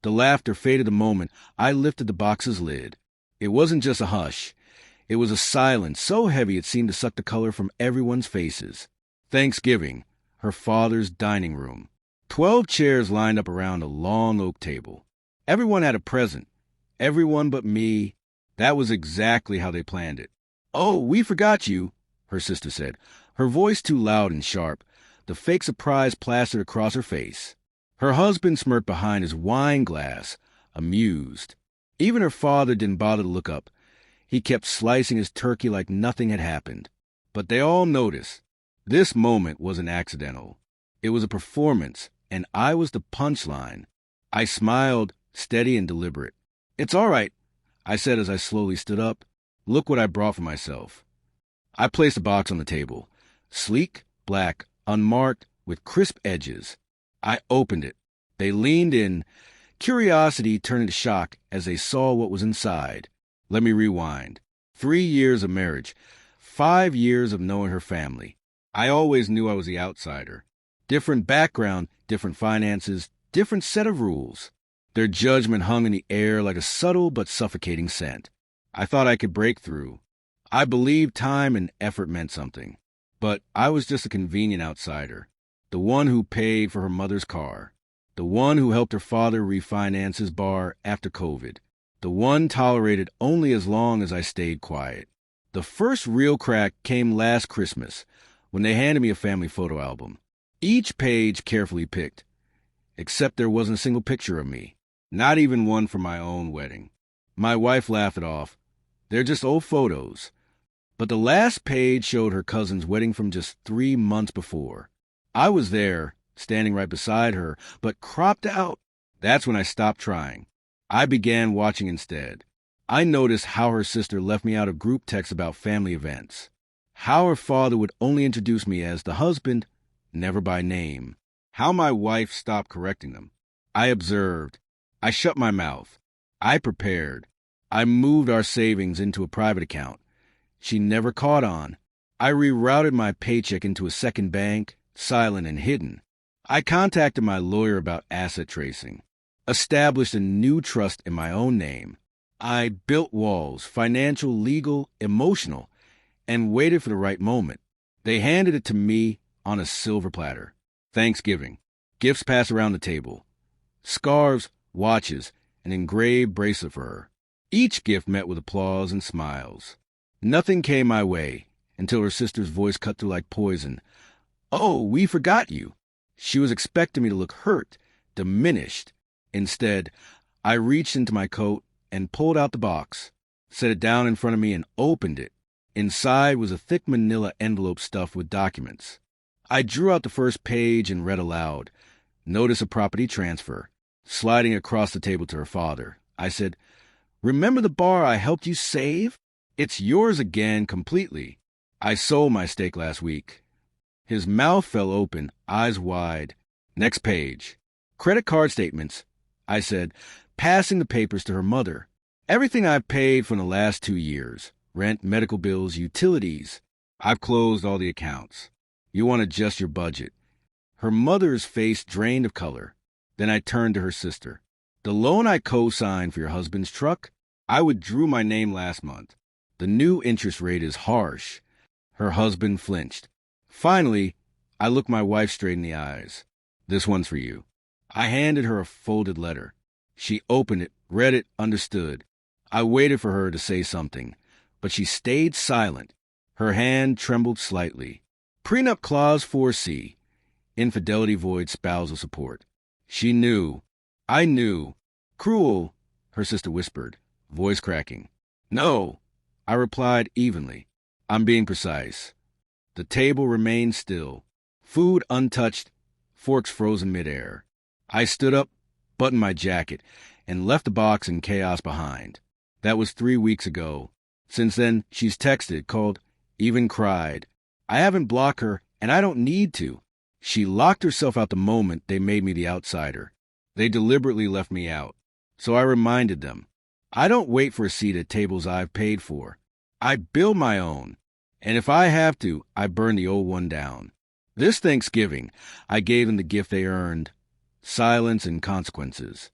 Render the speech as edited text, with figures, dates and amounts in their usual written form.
The laughter faded the moment I lifted the box's lid. It wasn't just a hush. It was a silence so heavy it seemed to suck the color from everyone's faces. Thanksgiving, her father's dining room. 12 chairs lined up around a long oak table. Everyone had a present. Everyone but me. That was exactly how they planned it. "Oh, we forgot you," her sister said, her voice too loud and sharp, the fake surprise plastered across her face. Her husband smirked behind his wine glass, amused. Even her father didn't bother to look up. He kept slicing his turkey like nothing had happened. But they all noticed. This moment wasn't accidental. It was a performance, and I was the punchline. I smiled, steady and deliberate. "It's all right," I said as I slowly stood up. "Look what I brought for myself." I placed a box on the table. Sleek, black, unmarked, with crisp edges. I opened it. They leaned in. Curiosity turned into shock as they saw what was inside. Let me rewind. 3 years of marriage. 5 years of knowing her family. I always knew I was the outsider. Different background, different finances, different set of rules. Their judgment hung in the air like a subtle but suffocating scent. I thought I could break through. I believed time and effort meant something. But I was just a convenient outsider. The one who paid for her mother's car. The one who helped her father refinance his bar after COVID. The one tolerated only as long as I stayed quiet. The first real crack came last Christmas, when they handed me a family photo album. Each page carefully picked. Except there wasn't a single picture of me. Not even one from my own wedding. My wife laughed it off. They're just old photos. But the last page showed her cousin's wedding from just 3 months before. I was there, standing right beside her, but cropped out. That's when I stopped trying. I began watching instead. I noticed how her sister left me out of group texts about family events. How her father would only introduce me as the husband, never by name. How my wife stopped correcting them. I observed. I shut my mouth. I prepared. I moved our savings into a private account. She never caught on. I rerouted my paycheck into a second bank, silent and hidden. I contacted my lawyer about asset tracing. Established a new trust in my own name. I built walls, financial, legal, emotional, and waited for the right moment. They handed it to me on a silver platter. Thanksgiving. Gifts passed around the table. Scarves, watches, an engraved bracelet for her. Each gift met with applause and smiles. Nothing came my way until her sister's voice cut through like poison. "Oh, we forgot you." She was expecting me to look hurt, diminished. Instead, I reached into my coat and pulled out the box, set it down in front of me and opened it. Inside was a thick manila envelope stuffed with documents. I drew out the first page and read aloud. Notice of property transfer. Sliding across the table to her father, I said, "Remember the bar I helped you save? It's yours again completely. I sold my stake last week." His mouth fell open, eyes wide. Next page. "Credit card statements," I said, passing the papers to her mother. "Everything I've paid for the last 2 years. Rent, medical bills, utilities. I've closed all the accounts. You want to adjust your budget." Her mother's face drained of color. Then I turned to her sister. "The loan I co-signed for your husband's truck? I withdrew my name last month. The new interest rate is harsh." Her husband flinched. Finally, I looked my wife straight in the eyes. "This one's for you." I handed her a folded letter. She opened it, read it, understood. I waited for her to say something, but she stayed silent. Her hand trembled slightly. "Prenup clause 4C. Infidelity void spousal support." She knew. I knew. "Cruel," her sister whispered, voice cracking. "No," I replied evenly. "I'm being precise." The table remained still. Food untouched, forks frozen midair. I stood up, buttoned my jacket, and left the box and chaos behind. That was 3 weeks ago. Since then, she's texted, called, even cried. I haven't blocked her, and I don't need to. She locked herself out the moment they made me the outsider. They deliberately left me out. So I reminded them. I don't wait for a seat at tables I've paid for. I build my own. And if I have to, I burn the old one down. This Thanksgiving, I gave them the gift they earned. Silence and consequences.